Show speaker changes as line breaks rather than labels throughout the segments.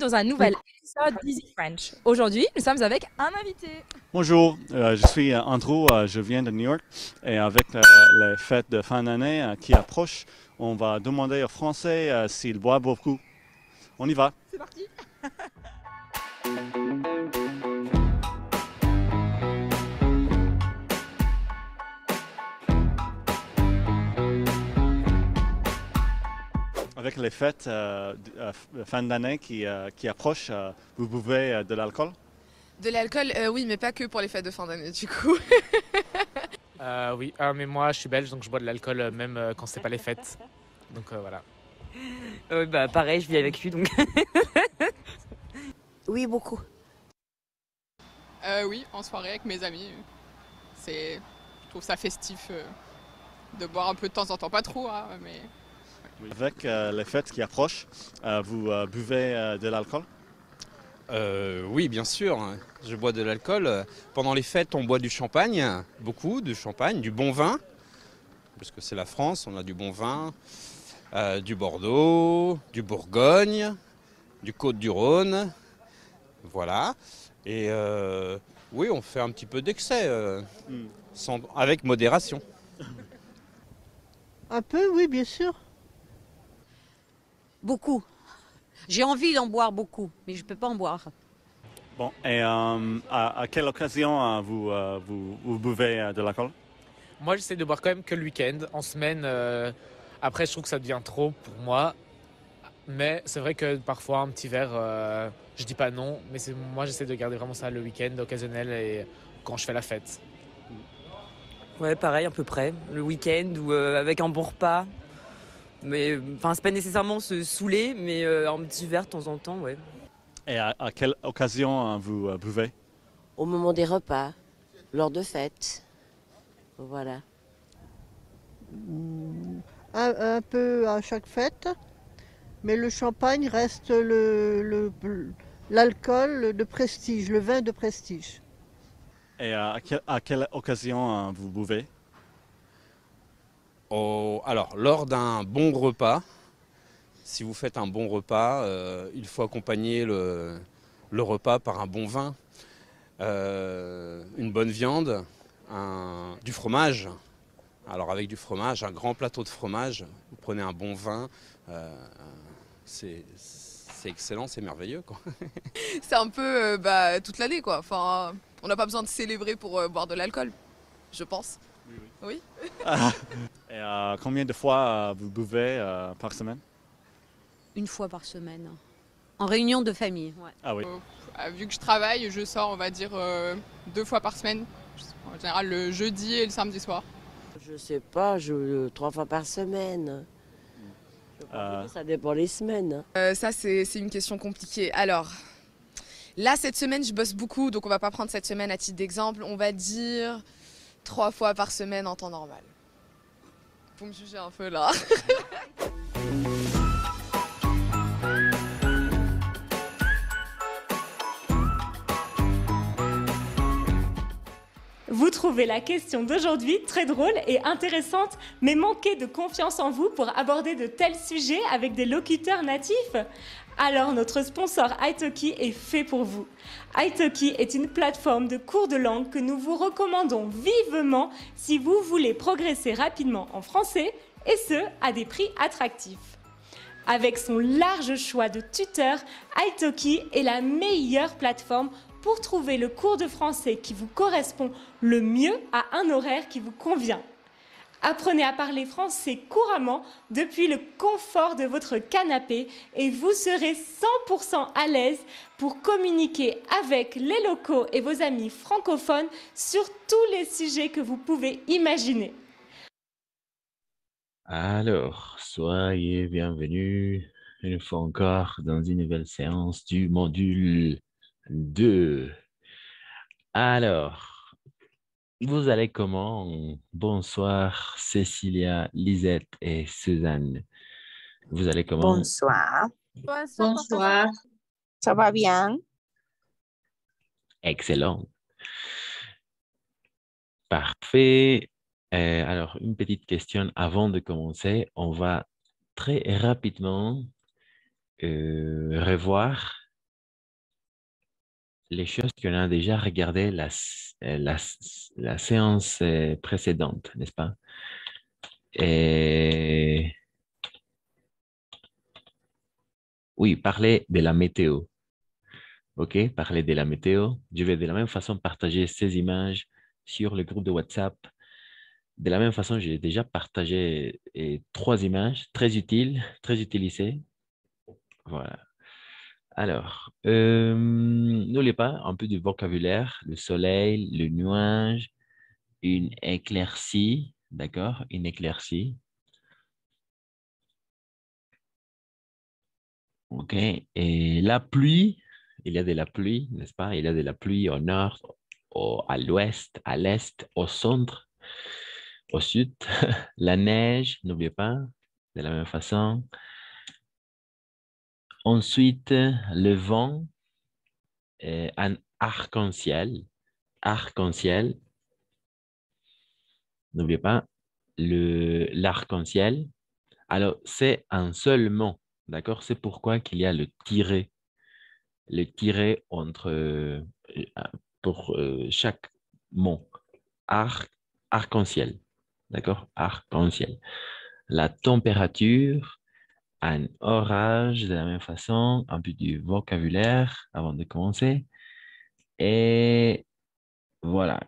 dans un nouvel épisode d'Easy French. Aujourd'hui, nous sommes avec un invité.
Bonjour, je suis Andrew, je viens de New York et avec les fêtes de fin d'année qui approchent, on va demander aux Français s'ils boivent beaucoup. On y va.
C'est parti.
Avec les fêtes de fin d'année qui approchent, vous buvez de l'alcool?
De l'alcool, oui, mais pas que pour les fêtes de fin d'année, du coup.
Oui, mais moi je suis belge donc je bois de l'alcool même quand c'est pas les fêtes. Donc voilà.
Bah pareil, je vis avec lui donc.
Oui, beaucoup.
Oui, en soirée avec mes amis. Je trouve ça festif de boire un peu de temps en temps, pas trop, hein, mais...
Avec les fêtes qui approchent, vous buvez de l'alcool?
Oui, bien sûr. Je bois de l'alcool. Pendant les fêtes, on boit du champagne, beaucoup de champagne, du bon vin, parce que c'est la France, on a du bon vin, du Bordeaux, du Bourgogne, du Côte-du-Rhône, voilà. Et oui, on fait un petit peu d'excès, avec modération.
Un peu, oui, bien sûr. Beaucoup. J'ai envie d'en boire beaucoup, mais je ne peux pas en boire.
Bon, et à quelle occasion vous buvez de l'alcool?
Moi j'essaie de boire quand même que le week-end. En semaine, après je trouve que ça devient trop pour moi. Mais c'est vrai que parfois un petit verre, je dis pas non, mais moi j'essaie de garder vraiment ça le week-end occasionnel et quand je fais la fête.
Ouais, pareil, à peu près. Le week-end ou avec un bon repas. Mais enfin, c'est pas nécessairement se saouler, mais un petit verre de temps en temps, ouais.
Et à quelle occasion vous buvez?
Au moment des repas, lors de fêtes. Voilà.
Un peu à chaque fête, mais le champagne reste l'alcool de prestige, le vin de prestige.
Et à quelle occasion vous buvez?
Alors, lors d'un bon repas, si vous faites un bon repas, il faut accompagner le repas par un bon vin, une bonne viande, du fromage. Alors avec du fromage, un grand plateau de fromage, vous prenez un bon vin, c'est excellent, c'est merveilleux, quoi.
C'est un peu toute l'année, quoi. Enfin, on n'a pas besoin de célébrer pour boire de l'alcool, je pense. Oui.
Et combien de fois vous buvez par semaine?
Une fois par semaine. En réunion de famille. Ouais.
Ah oui.
Vu que je travaille, je sors, on va dire, 2 fois par semaine. En général, le jeudi et le samedi soir.
Je sais pas, 3 fois par semaine. Ça dépend les semaines.
Ça, c'est une question compliquée. Alors, là, cette semaine, je bosse beaucoup, donc on va pas prendre cette semaine à titre d'exemple. On va dire 3 fois par semaine en temps normal. Vous me jugez un peu là.
Vous trouvez la question d'aujourd'hui très drôle et intéressante, mais manquez de confiance en vous pour aborder de tels sujets avec des locuteurs natifs? Alors notre sponsor Italki est fait pour vous. Italki est une plateforme de cours de langue que nous vous recommandons vivement si vous voulez progresser rapidement en français et ce, à des prix attractifs. Avec son large choix de tuteurs, Italki est la meilleure plateforme pour trouver le cours de français qui vous correspond le mieux à un horaire qui vous convient. Apprenez à parler français couramment depuis le confort de votre canapé et vous serez 100% à l'aise pour communiquer avec les locaux et vos amis francophones sur tous les sujets que vous pouvez imaginer.
Alors, soyez bienvenus une fois encore dans une nouvelle séance du module 2. Alors, vous allez comment? Bonsoir Cécilia, Lisette et Suzanne. Vous allez comment?
Bonsoir.
Bonsoir.
Ça va bien?
Excellent. Parfait. Alors, une petite question avant de commencer. On va très rapidement revoir les choses qu'on a déjà regardées la séance précédente, n'est-ce pas? Et oui, parler de la météo. OK, parler de la météo. Je vais de la même façon partager ces images sur le groupe de WhatsApp. De la même façon, j'ai déjà partagé 3 images très utiles, très utilisées. Voilà. Alors, n'oubliez pas un peu du vocabulaire, le soleil, le nuage, une éclaircie, d'accord? Une éclaircie. OK. Et la pluie, il y a de la pluie, n'est-ce pas? Il y a de la pluie au nord, à l'ouest, à l'est, au centre, au sud. La neige, n'oubliez pas, de la même façon. Ensuite, le vent, un arc-en-ciel. Arc-en-ciel, n'oubliez pas, l'arc-en-ciel. Alors, c'est un seul mot, d'accord? C'est pourquoi qu'il y a le tiret entre, pour chaque mot. Arc-en-ciel, d'accord? Arc-en-ciel. La température, un orage de la même façon, un peu du vocabulaire avant de commencer. Et voilà.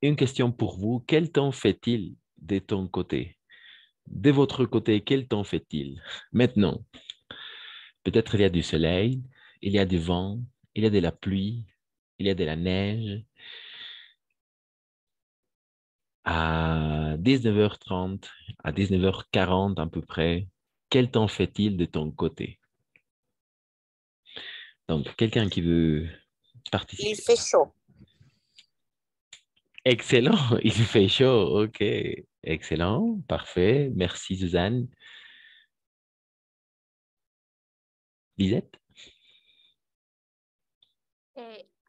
Une question pour vous. Quel temps fait-il de ton côté? De votre côté, quel temps fait-il? Maintenant, peut-être il y a du soleil, il y a du vent, il y a de la pluie, il y a de la neige. À 19h30, à 19h40 à peu près, quel temps fait-il de ton côté? Donc, quelqu'un qui veut participer.
Il fait chaud.
Excellent, il fait chaud, ok. Excellent, parfait. Merci Suzanne. Lisette?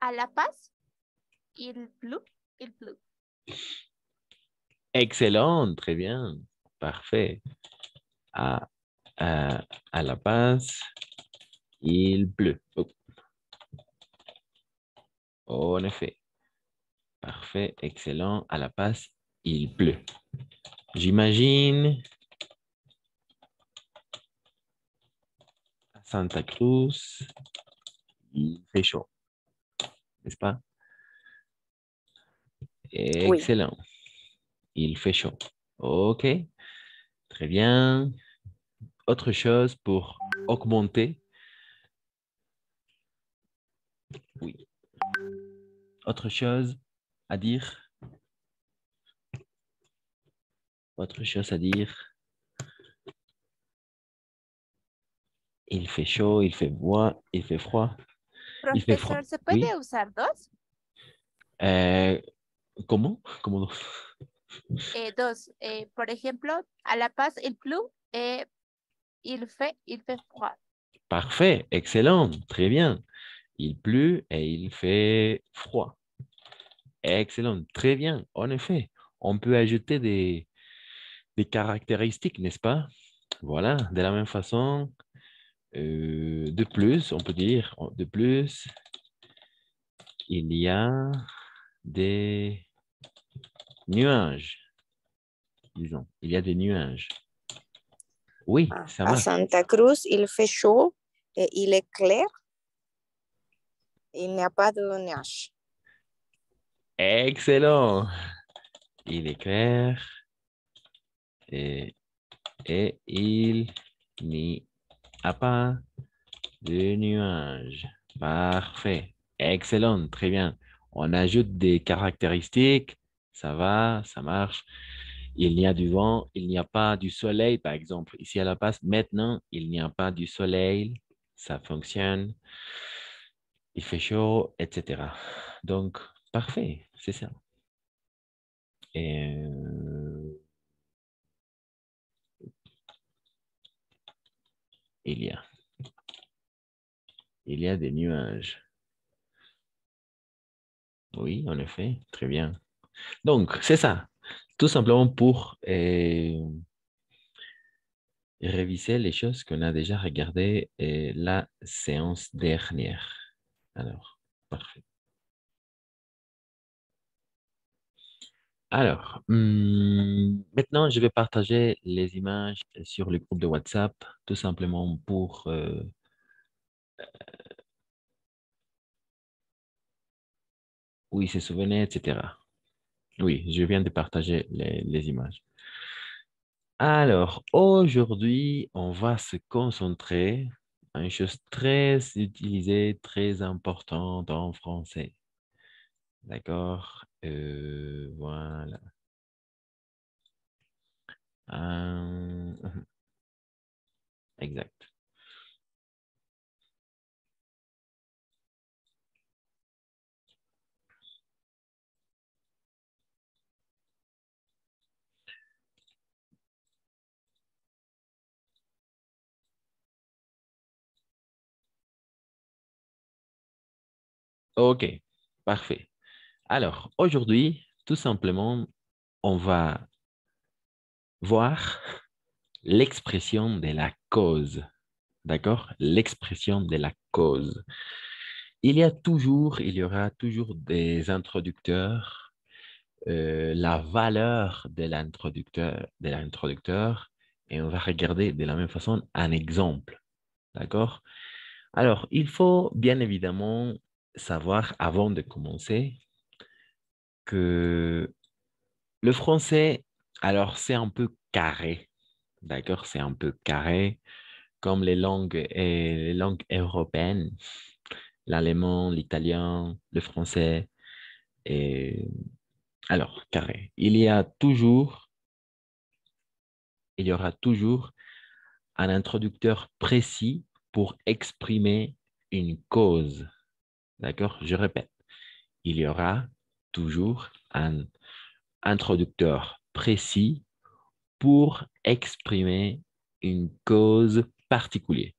À La Paz, il pleut. Il pleut.
Excellent, très bien, parfait. À, à La Paz, il pleut. Oh, en effet. Parfait, excellent. À La Paz, il pleut. J'imagine à Santa Cruz, il fait chaud. N'est-ce pas? Excellent. Oui. Il fait chaud. OK. Très bien. Autre chose pour augmenter. Oui. Autre chose à dire? Autre chose à dire? Il fait chaud, il fait froid, il fait froid. Il fait froid.
Profesor, ¿se puede
Oui.
usar dos?
¿Cómo? ¿Cómo dos?
Dos. Por ejemplo, a La Paz, il pleut. Il fait froid.
Parfait, excellent, très bien. Il pleut et il fait froid. Excellent, très bien. En effet, on peut ajouter des caractéristiques, n'est-ce pas? Voilà, de la même façon, de plus, on peut dire, de plus, il y a des nuages. Disons, il y a des nuages. Oui, ça
À
marche.
Santa Cruz, il fait chaud et il est clair. Il n'y a pas de neige.
Excellent. Il est clair et il n'y a pas de nuages. Parfait. Excellent. Très bien. On ajoute des caractéristiques. Ça va, ça marche. Il y a du vent, il n'y a pas du soleil, par exemple. Ici à La Paz, maintenant, il n'y a pas du soleil. Ça fonctionne. Il fait chaud, etc. Donc, parfait. C'est ça. Et il y a des nuages. Oui, en effet, très bien. Donc, c'est ça. Tout simplement pour réviser les choses qu'on a déjà regardées la séance dernière. Alors, parfait. Alors, maintenant, je vais partager les images sur le groupe de WhatsApp, tout simplement pour oui, se souvenir, etc. Oui, je viens de partager les images. Alors, aujourd'hui, on va se concentrer à une chose très utilisée, très importante en français. D'accord? Voilà. Euh, Exact. OK, parfait. Alors, aujourd'hui, tout simplement, on va voir l'expression de la cause. D'accord? L'expression de la cause. Il y aura toujours des introducteurs, la valeur de l'introducteur, et on va regarder de la même façon un exemple. D'accord? Alors, il faut bien évidemment savoir avant de commencer que le français, alors c'est un peu carré. D'accord? C'est un peu carré comme les langues européennes, l'allemand, l'italien, le français. Et alors, carré. Il y aura toujours un introducteur précis pour exprimer une cause. D'accord? Je répète, il y aura toujours un introducteur précis pour exprimer une cause particulière.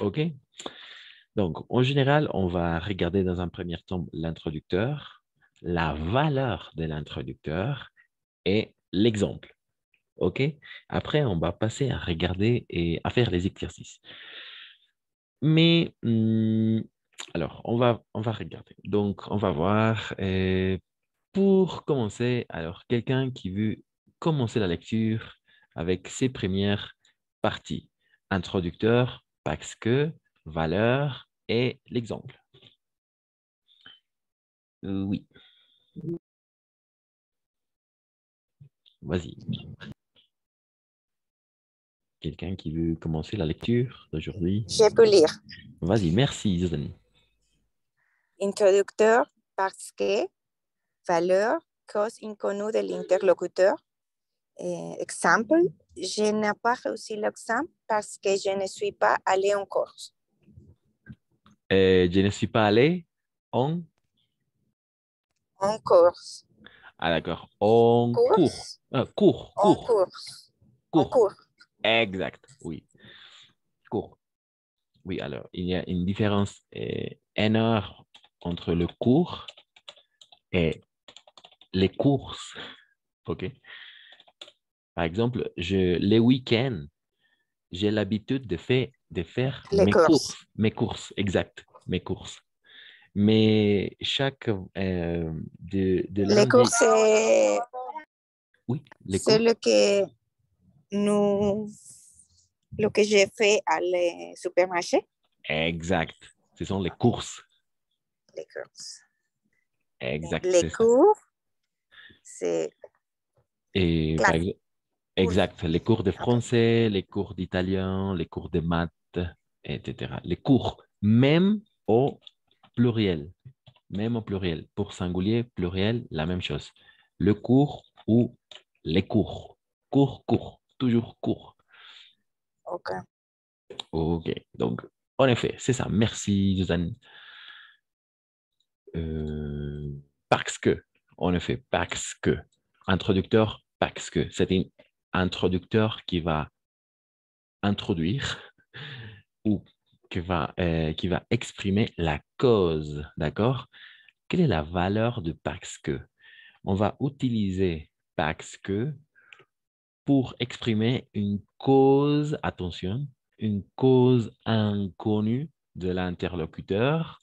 OK? Donc, en général, on va regarder dans un premier temps l'introducteur, la valeur de l'introducteur et l'exemple. OK? Après, on va passer à regarder et à faire les exercices. Mais, alors, on va regarder. Donc, on va voir. Pour commencer, alors, quelqu'un qui veut commencer la lecture avec ses premières parties. Introducteur, parce que, valeur et l'exemple. Oui. Vas-y. Quelqu'un qui veut commencer la lecture d'aujourd'hui?
Je peux lire.
Vas-y, merci, Zidane.
Introducteur, parce que, valeur, cause inconnue de l'interlocuteur. Exemple, je n'ai pas réussi l'examen parce que je ne suis pas allé en cours.
Je ne suis pas allé en
cours.
Ah, d'accord. En cours. Cours.
En cours. En cours.
Exact, oui. Cours. Oui, alors, il y a une différence énorme entre le cours et les courses. OK? Par exemple, les week-ends, j'ai l'habitude de faire
Les courses.
Mes courses, exact, mes courses. Mais chaque de
Les
lundi...
courses, c'est
Oui, les
c'est
cours.
le que j'ai fait à le supermarché.
Exact. Ce sont les courses.
Les courses.
Exact.
Les cours, c'est
Et par exemple, exact. Les cours de
Okay.
français, les cours d'italien, les cours de maths, etc. Les cours, même au pluriel. Même au pluriel. Pour singulier, pluriel, la même chose. Le cours ou les cours. Cours. Toujours cours.
OK.
OK. Donc, en effet, c'est ça. Merci, Suzanne. Parce que, en effet, parce que. Introducteur, parce que. C'est un introducteur qui va introduire ou qui va exprimer la cause. D'accord? Quelle est la valeur de parce que? On va utiliser parce que pour exprimer une cause, attention, une cause inconnue de l'interlocuteur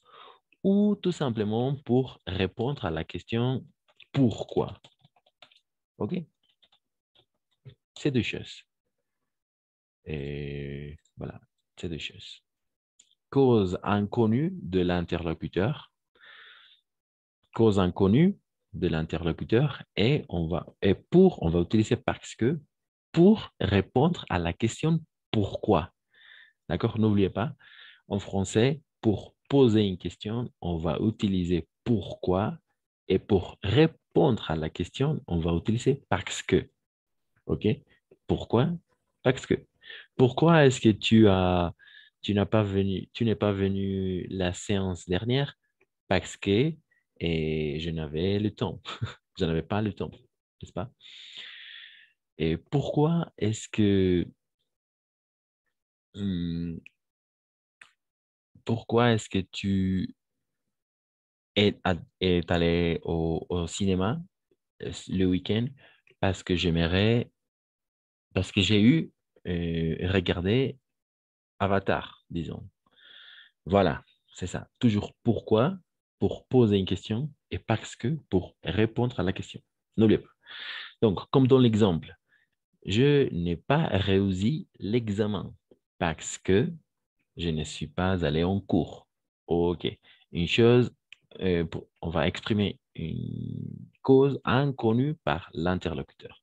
ou tout simplement pour répondre à la question pourquoi. OK? C'est deux choses. Et voilà, c'est deux choses. Cause inconnue de l'interlocuteur. Cause inconnue de l'interlocuteur et on va utiliser parce que pour répondre à la question pourquoi. D'accord? N'oubliez pas, en français, pour poser une question, on va utiliser pourquoi et pour répondre à la question, on va utiliser parce que. OK? Pourquoi? Parce que. Pourquoi est-ce que tu n'es pas venu la séance dernière? Parce que je n'avais le temps. Je n'avais pas le temps, n'est-ce pas? Et hum, pourquoi est-ce que tu es allé au cinéma le week-end? Parce que parce que j'ai eu regardé Avatar, disons. Voilà, c'est ça. Toujours pourquoi, pour poser une question, et parce que, pour répondre à la question. N'oubliez pas. Donc, comme dans l'exemple, je n'ai pas réussi l'examen parce que je ne suis pas allé en cours. OK. Une chose, on va exprimer une cause inconnue par l'interlocuteur.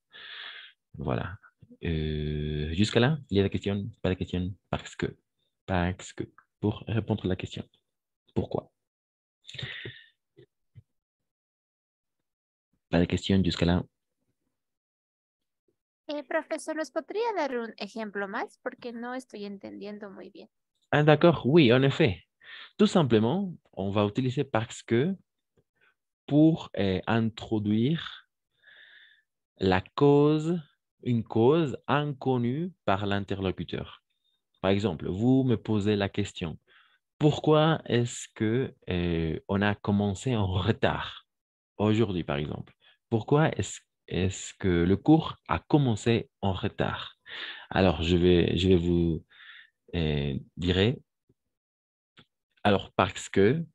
Voilà. Jusqu'à là, il y a la question, pas la question, parce que. Parce que. Pour répondre à la question. Pourquoi? Pas de question jusqu'à là.
Profesor, ¿nos podría dar un ejemplo más? Porque no estoy entendiendo muy bien.
Ah, d'accord, oui, en effet. Tout simplement, on va utiliser parce que pour introduire une cause inconnue par l'interlocuteur. Par exemple, vous me posez la question, pourquoi est-ce que on a commencé en retard aujourd'hui, par exemple? Pourquoi est-ce que le cours a commencé en retard? Alors, je vais vous dire, alors parce que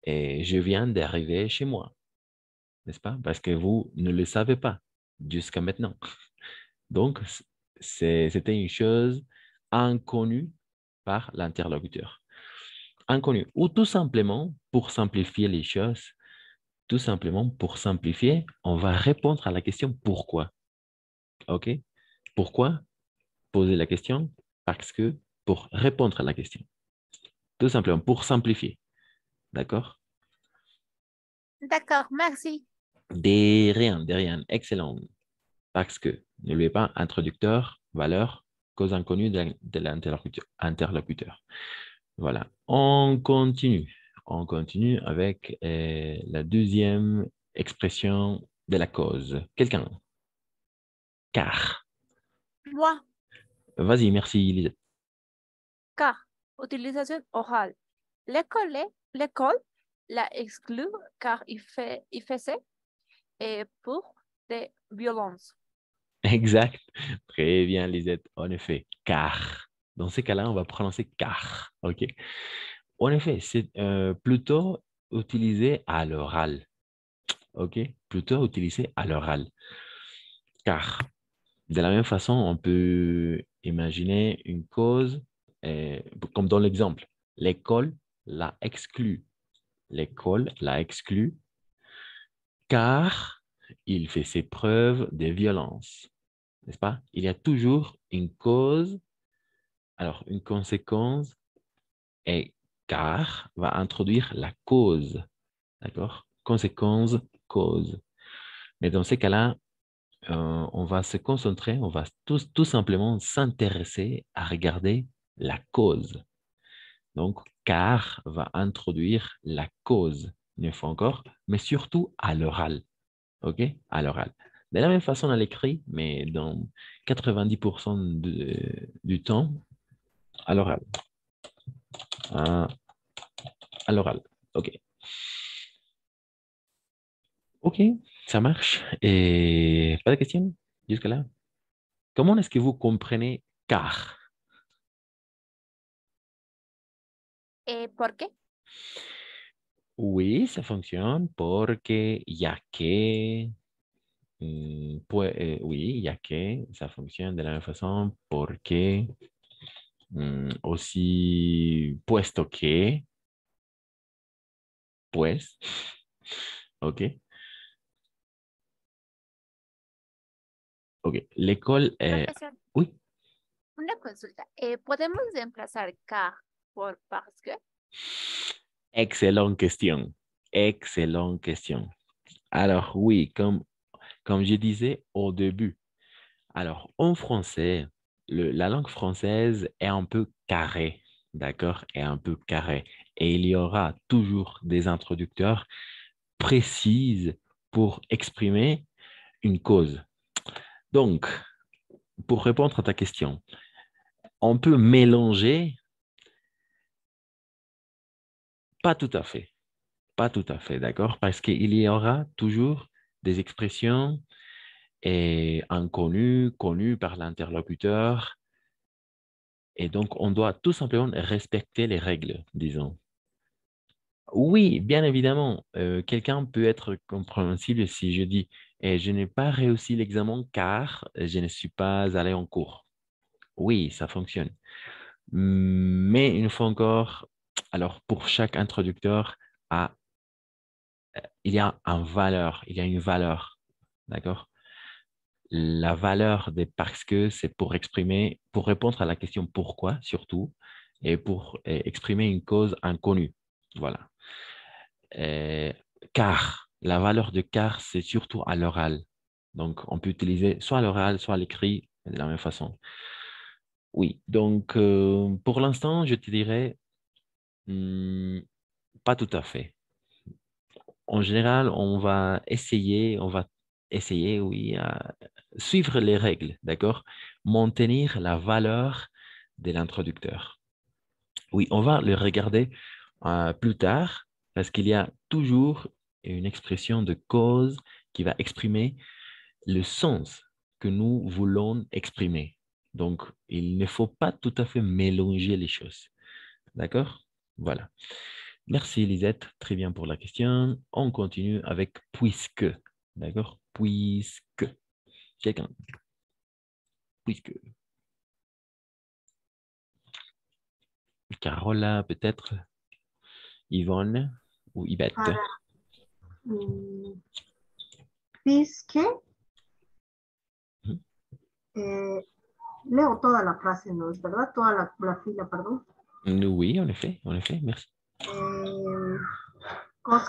je viens d'arriver chez moi, n'est-ce pas? Parce que vous ne le savez pas jusqu'à maintenant. Donc, c'était une chose inconnue par l'interlocuteur. Inconnue. Ou tout simplement, pour simplifier les choses, tout simplement, pour simplifier, on va répondre à la question pourquoi. OK? Pourquoi? Poser la question parce que pour répondre à la question. Tout simplement, pour simplifier. D'accord?
D'accord, merci.
De rien. Excellent. Parce que, n'oubliez pas, introducteur, valeur, cause inconnue de l'interlocuteur. Voilà. On continue. On continue avec la deuxième expression de la cause. Quelqu'un? Car.
Moi,
Vas-y, merci, Lisette.
car, utilisation orale. L'école la exclut car il faisait pour des violences.
Exact. Très bien, Lisette. En effet, car. Dans ces cas-là, on va prononcer car. OK? En effet, c'est plutôt utilisé à l'oral. OK? Plutôt utilisé à l'oral. Car, de la même façon, on peut imaginer une cause, comme dans l'exemple. L'école l'a exclu. L'école l'a exclu car il fait ses preuves de violence. N'est-ce pas? Il y a toujours une cause, alors une conséquence, et car va introduire la cause. D'accord? Conséquence, cause. Mais dans ces cas-là, on va se concentrer, on va tout simplement s'intéresser à regarder la cause. Donc, car va introduire la cause, une fois encore, mais surtout à l'oral. OK? À l'oral. De la même façon à l'écrit, mais dans 90% du temps, à l'oral. À l'oral. OK. OK, ça marche. Et pas de questions jusque-là? Comment est-ce que vous comprenez car?
¿Por qué?
Oui, ça fonctionne porque, ya que, oui, ya que, ça fonctionne de la même façon porque, aussi, puesto que, pues, ok, ok. L'école est,
Profesor,
oui,
una consulta. ¿Podemos reemplazar car por parce que?
excellente question. Excellente question. Alors, oui, comme je disais au début, alors en français, la langue française est un peu carrée, d'accord? Est un peu carrée. Et il y aura toujours des introducteurs précises pour exprimer une cause. Donc, pour répondre à ta question, on peut mélanger, pas tout à fait, pas tout à fait, d'accord? Parce qu'il y aura toujours des expressions inconnues, connues par l'interlocuteur. Et donc, on doit tout simplement respecter les règles, disons. Oui, bien évidemment, quelqu'un peut être compréhensible si je dis je n'ai pas réussi l'examen car je ne suis pas allé en cours. Oui, ça fonctionne. Mais une fois encore, alors pour chaque introducteur, il y a il y a une valeur, d'accord? La valeur des parce que, c'est pour exprimer, pour répondre à la question pourquoi surtout, et pour exprimer une cause inconnue. Voilà. Euh, car, la valeur de car, c'est surtout à l'oral. Donc, on peut utiliser soit à l'oral, soit à l'écrit, de la même façon. Oui, donc pour l'instant, je te dirais pas tout à fait. En général, on va essayer, oui, à suivre les règles, d'accord? Maintenir la valeur de l'introducteur. Oui, on va le regarder plus tard parce qu'il y a toujours une expression de cause qui va exprimer le sens que nous voulons exprimer. Donc, il ne faut pas tout à fait mélanger les choses. D'accord? Voilà. Merci, Lisette. Très bien pour la question. On continue avec puisque. D'accord? Puisque. Quelqu'un. Puisque. Carola, peut-être. Yvonne ou Yvette.
Puisque,
Mhm.
leo toda la frase, ¿no es verdad? Toda la fila, perdón.
Oui, en effet, merci.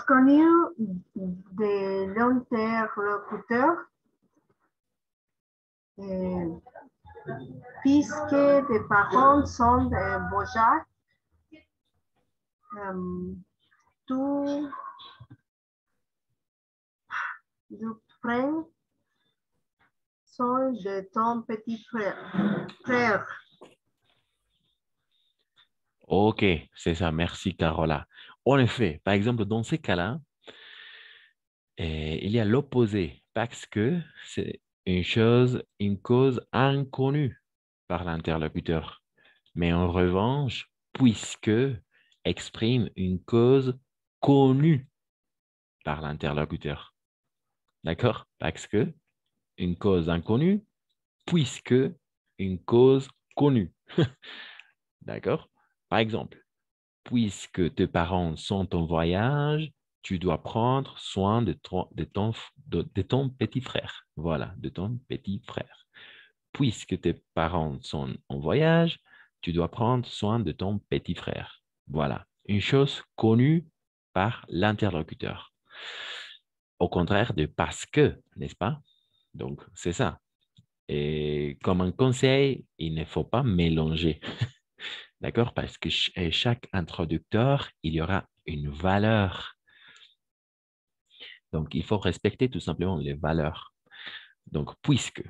Connu de l'interlocuteur, puisque les parents sont Bojac, tu frère sont de ton petit frère.
Ok, c'est ça. Merci, Carola. En effet, par exemple, dans ces cas-là, il y a l'opposé parce que c'est une cause inconnue par l'interlocuteur. Mais en revanche, puisque exprime une cause connue par l'interlocuteur. D'accord? Parce que une cause inconnue, puisque une cause connue. D'accord? Par exemple, puisque tes parents sont en voyage, tu dois prendre soin de ton petit frère. Voilà, de ton petit frère. Puisque tes parents sont en voyage, tu dois prendre soin de ton petit frère. Voilà, une chose connue par l'interlocuteur. Au contraire de parce que, n'est-ce pas? Donc, c'est ça. Et comme un conseil, il ne faut pas mélanger. D'accord? Parce que chaque introducteur, il y aura une valeur. Donc, il faut respecter tout simplement les valeurs. Donc, puisque.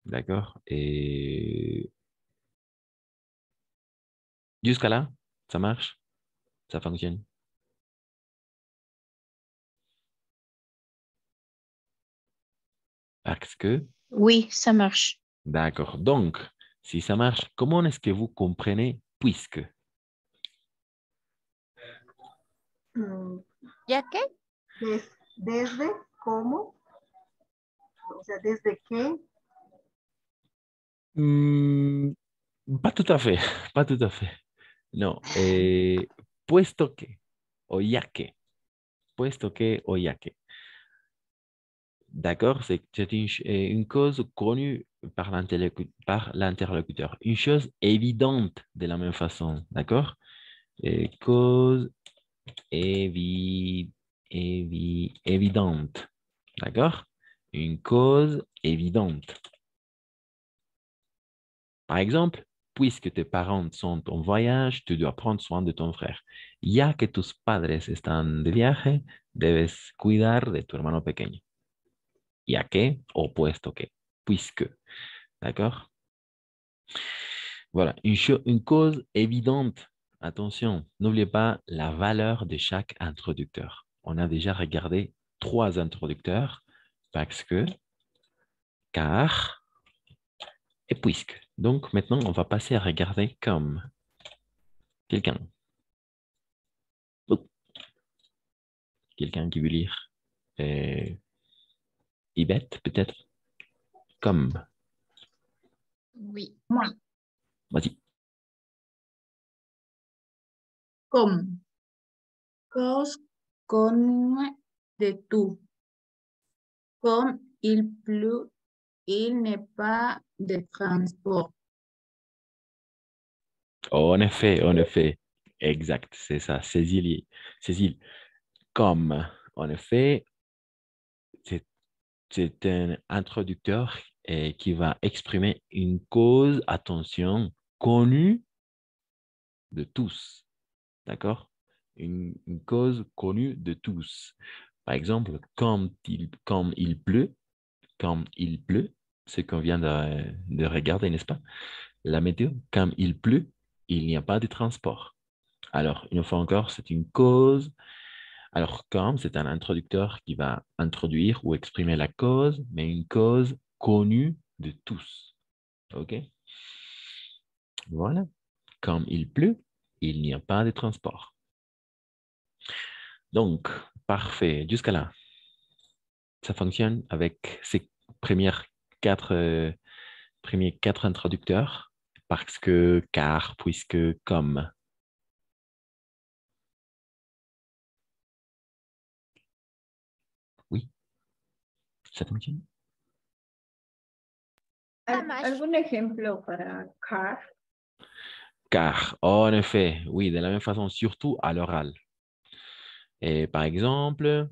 D'accord? Et jusqu'à là, ça marche? Ça fonctionne? Parce que,
Oui, ça marche.
d'accord. Donc, si ça marche, comment est-ce que vous comprenez puisque?
¿Ya qué?
Desde, ¿cómo? O sea, ¿desde qué?
Mm, pas tout à fait, pas tout à fait. No, puesto que o ya que, puesto que o ya que. D'accord? C'est une cause connue par l'interlocuteur. Une chose évidente de la même façon. D'accord? Cause évidente. D'accord? Une cause évidente. Par exemple, puisque tes parents sont en voyage, tu dois prendre soin de ton frère. Ya que tus padres están de viaje, debes cuidar de tu hermano pequeño. Ya que, o puesto que, puisque. D'accord? Voilà, une cause évidente. Attention, n'oubliez pas la valeur de chaque introducteur. On a déjà regardé 3 introducteurs, parce que, car et puisque. Donc maintenant, on va passer à regarder comme quelqu'un. Oh, quelqu'un qui veut lire. Ibette, peut-être. Comme.
Oui, moi.
Vas-y.
Comme. Cause con de tout. Comme il pleut, il n'est pas de transport.
En effet. Exact, c'est ça. Cécile. Comme. En effet, c'est un introducteur qui va exprimer une cause, attention, connue de tous. D'accord? Une cause connue de tous. Par exemple, comme il pleut, ce qu'on vient de regarder, n'est-ce pas? La météo, comme il pleut, il n'y a pas de transport. Alors, une fois encore, c'est une cause. Alors, comme, c'est un introducteur qui va introduire ou exprimer la cause, mais une cause connue de tous. OK? Voilà. Comme il pleut, il n'y a pas de transport. Donc, parfait. Jusqu'à là, ça fonctionne avec ces premiers quatre introducteurs. Parce que, car, puisque, comme. Oui, ça fonctionne.
¿Algún ejemplo para car?
Car, en effet, oui, de la même façon, surtout à l'oral. Et par exemple,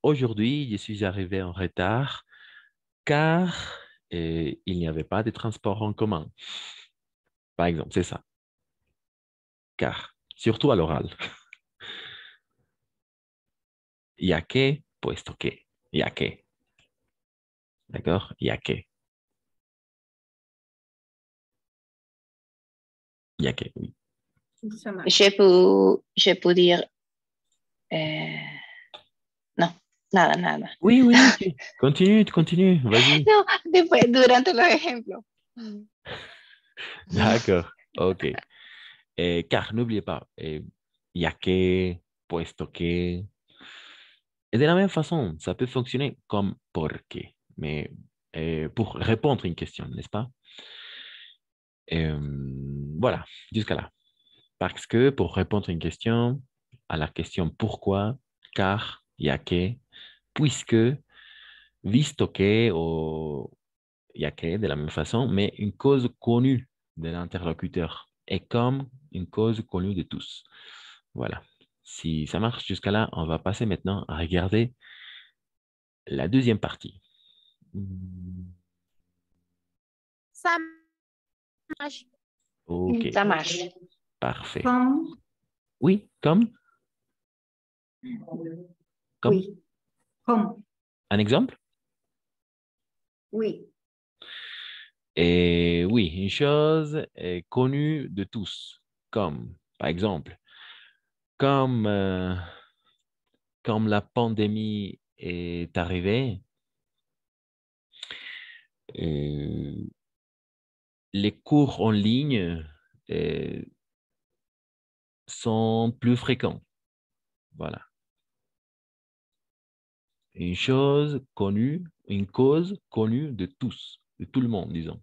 aujourd'hui, je suis arrivé en retard car il n'y avait pas de transport en commun. Par exemple, c'est ça. Car, surtout à l'oral. Ya que, puesto que. Ya que. D'accord? Ya que. Ya que, oui.
Je peux dire... no, nada.
Oui, continue, vas-y.
No, después, durante los ejemplos.
D'accord, ok. Car, n'oubliez pas, ya que, puesto que. Et de la même façon, ça peut fonctionner comme porque, mais pour répondre à une question, n'est-ce pas? Voilà, jusqu'à là. Parce que pour répondre à une question, à la question pourquoi, car, ya que, puisque, visto que, ou ya que, de la même façon, mais une cause connue de l'interlocuteur et comme une cause connue de tous. Voilà. Si ça marche jusqu'à là, on va passer maintenant à regarder la deuxième partie.
Ça marche.
Ok,
Ça marche.
parfait.
Comme.
Oui, comme? Comme?
Oui. Comme.
Un exemple?
Oui.
Et oui, une chose connue de tous, comme, par exemple, comme, comme la pandémie est arrivée, les cours en ligne sont plus fréquents. Voilà. Une chose connue, une cause connue de tous, de tout le monde, disons.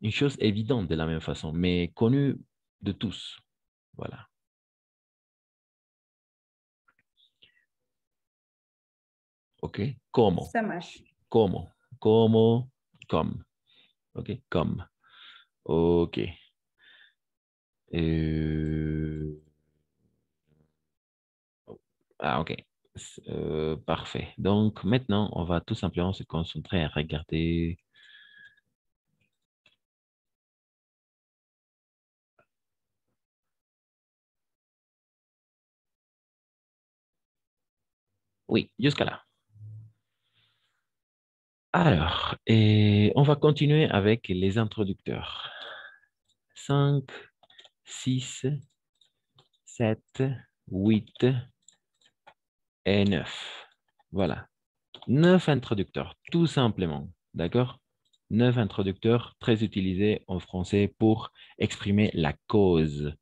Une chose évidente de la même façon, mais connue de tous. Voilà. OK? Comment?
Ça marche.
Comment? Comment? Comme. OK? Comme. OK. Ah, OK. Parfait. Donc, maintenant, on va tout simplement se concentrer à regarder. Oui, jusqu'à là. Alors, on va continuer avec les introducteurs. 5, 6, 7, 8 et 9. Voilà. 9 introducteurs, tout simplement. D'accord? 9 introducteurs très utilisés en français pour exprimer la cause.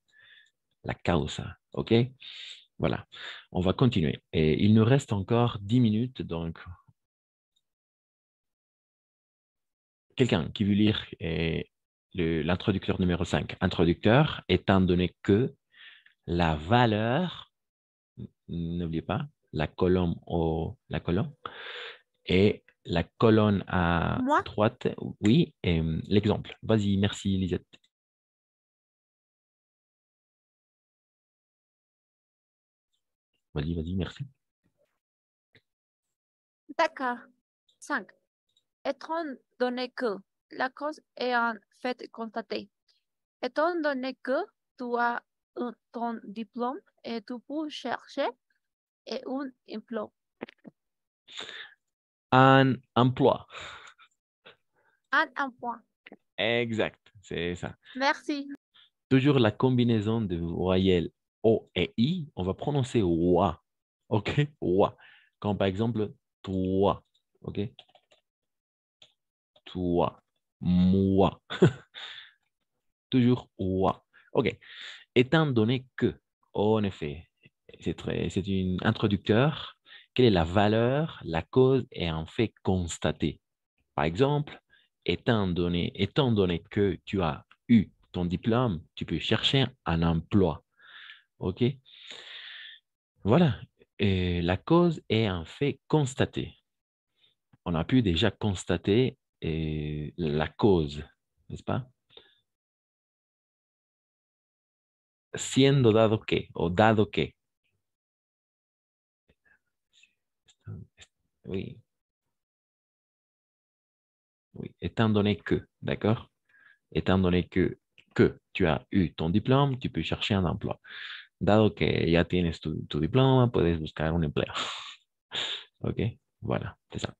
La causa. OK? Voilà. On va continuer. Et il nous reste encore 10 minutes, donc quelqu'un qui veut lire l'introducteur numéro 5. Introducteur, étant donné que la valeur, n'oubliez pas, la colonne et la colonne à
Moi?
droite, oui, et l'exemple. Vas-y, merci Lisette. Vas-y, vas-y, merci.
D'accord. 5. Étant donné que la cause est un fait constaté, étant donné que tu as ton diplôme et tu peux chercher un emploi.
Un emploi.
Un emploi.
Exact, c'est ça.
Merci.
Toujours la combinaison de voyelles O et I, on va prononcer OA. OK? OA. Comme par exemple, toi. OK? Toi. Moi. Toujours OA. OK. Étant donné que, en effet, c'est un introducteur, quelle est la valeur, la cause et un fait constaté. Par exemple, étant donné que tu as eu ton diplôme, tu peux chercher un emploi. OK? Voilà. Et la cause est un fait constaté. On a pu déjà constater la cause, n'est-ce pas? Siendo dado que, o dado que. Oui. Oui, étant donné que, d'accord? Étant donné que tu as eu ton diplôme, tu peux chercher un emploi. Dado que ya tienes tu diploma, puedes buscar un empleo. OK? Voilà, c'est ça.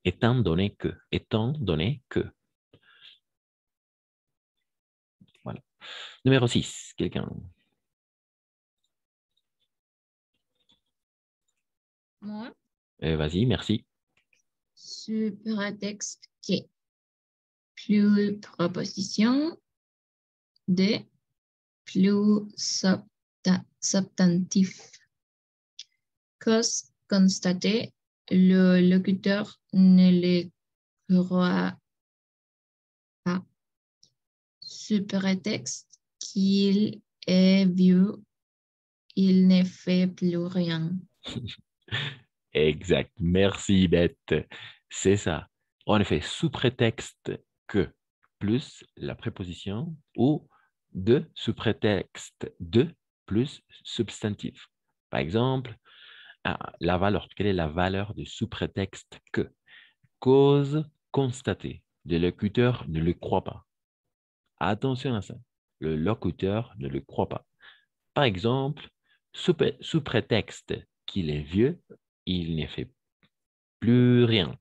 Étant donné que, étant donné que. Voilà. Numéro 6, quelqu'un.
Moi,
Vas-y, merci.
supertexte que. Plus proposition de plus substantif. Cause constatée, le locuteur ne le croit pas. Supertexte qu'il est vieux, il ne fait plus rien.
Exact. Merci, Bette. C'est ça. En effet, sous prétexte que plus la préposition ou de sous prétexte de plus substantif. Par exemple, la valeur. Quelle est la valeur de sous prétexte que? Cause constatée. Le locuteur ne le croit pas. Attention à ça. Le locuteur ne le croit pas. Par exemple, sous prétexte qu'il est vieux, il ne fait plus rien.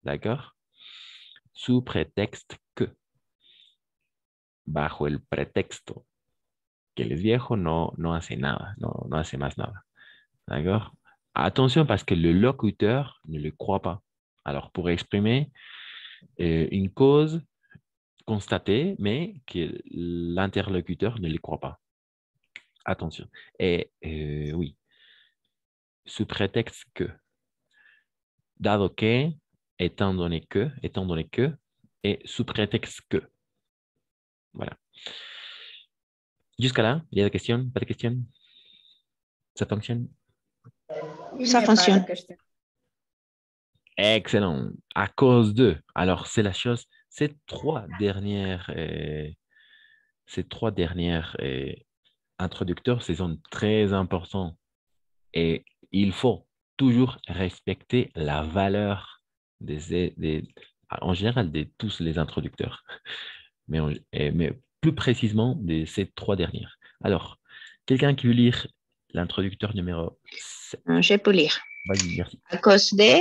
D'accord? Sous prétexte que. Bajo el pretexto que él es viejo, no hace nada, no hace más nada. D'accord? Attention parce que le locuteur ne le croit pas. Alors, pour exprimer une cause constatée, mais que l'interlocuteur ne le croit pas. Attention. Et oui, sous prétexte que, dado que, étant donné que, et sous prétexte que. Voilà. Jusqu'à là, il y a des questions? Pas de questions? Ça fonctionne?
Ça fonctionne.
Excellent. À cause de. Alors, c'est la chose, ces trois dernières introducteurs, ce sont très importants. Et il faut toujours respecter la valeur en général de tous les introducteurs, mais plus précisément de ces trois dernières. Alors, quelqu'un qui veut lire l'introducteur numéro 7?
Je peux lire.
Vas-y, merci.
À cause de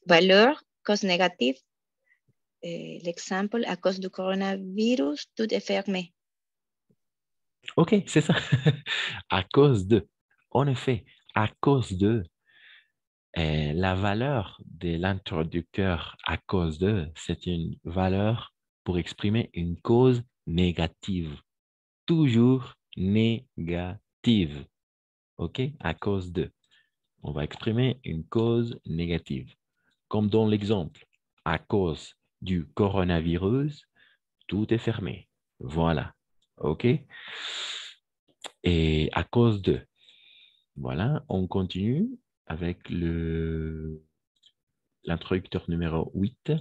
valeur, cause négative. L'exemple, à cause du coronavirus, tout est fermé.
OK, c'est ça. À cause de. En effet, à cause de. La valeur de l'introducteur à cause de, c'est une valeur pour exprimer une cause négative. Toujours négative. OK? À cause de. On va exprimer une cause négative. Comme dans l'exemple, à cause du coronavirus, tout est fermé. Voilà. OK? Et à cause de. Voilà, on continue avec l'introducteur numéro 8.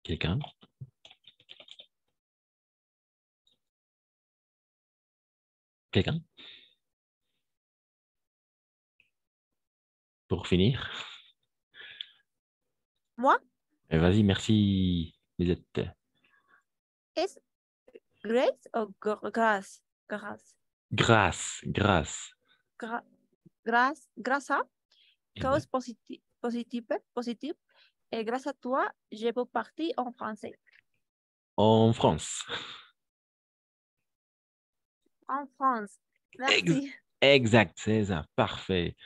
Quelqu'un? Quelqu'un? Pour finir.
Moi?
Vas-y, merci, Lisette.
¿Es grace o grass? Grass.
Grâce, grâce.
Grâce à cause positive. Et grâce à toi, je peux partir en français.
En France.
En France. Merci.
Exact, c'est ça. Parfait.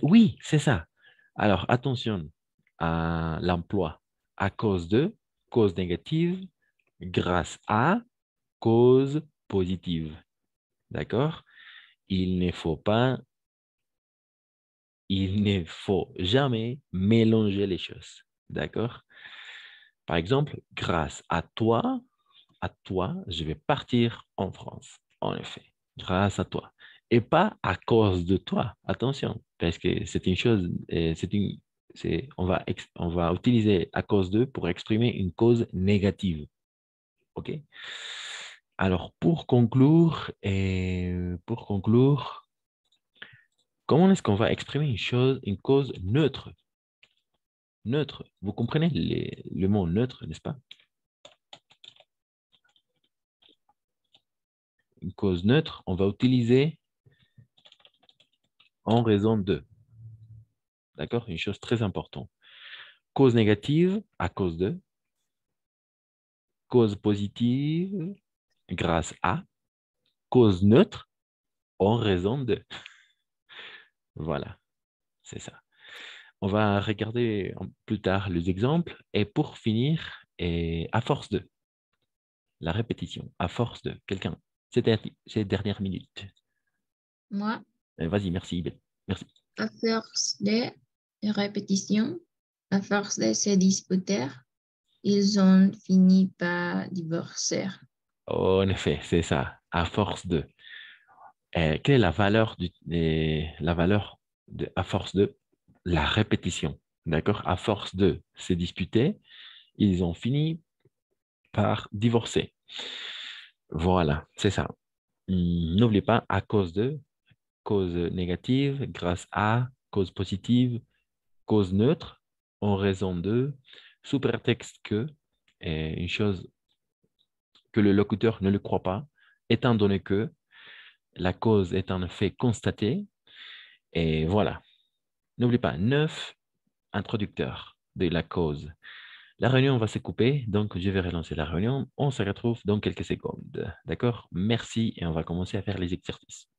Oui, c'est ça. Alors, attention à l'emploi. À cause de, cause négative, grâce à, cause positive. D'accord? Il ne faut jamais mélanger les choses. D'accord? Par exemple, grâce à toi, je vais partir en France. En effet, grâce à toi. Et pas à cause de toi. Attention, parce que c'est une chose, on va utiliser à cause de pour exprimer une cause négative. OK? Alors, pour conclure, comment est-ce qu'on va exprimer une cause neutre? Neutre, vous comprenez le mot neutre, n'est-ce pas? Une cause neutre, on va utiliser en raison de. D'accord? Une chose très importante. Cause négative, à cause de. Cause positive, grâce à. Cause neutre, en raison de. Voilà, c'est ça. On va regarder plus tard les exemples. Et pour finir, à force de. La répétition, à force de. Quelqu'un, ces dernières minutes.
Moi,
Vas-y, merci. Merci.
à force de répétition, à force de se disputer, ils ont fini par divorcer.
En effet, c'est ça. À force de. Quelle est la valeur à force de la répétition? D'accord? À force de se disputer, ils ont fini par divorcer. Voilà, c'est ça. N'oubliez pas, à cause de, cause négative, grâce à, cause positive, cause neutre, en raison de, sous prétexte que, une chose que le locuteur ne le croit pas, étant donné que la cause est en effet constatée. Et voilà. N'oubliez pas, 9 introducteurs de la cause. La réunion va se couper, donc je vais relancer la réunion. On se retrouve dans quelques secondes. D'accord? Merci et on va commencer à faire les exercices.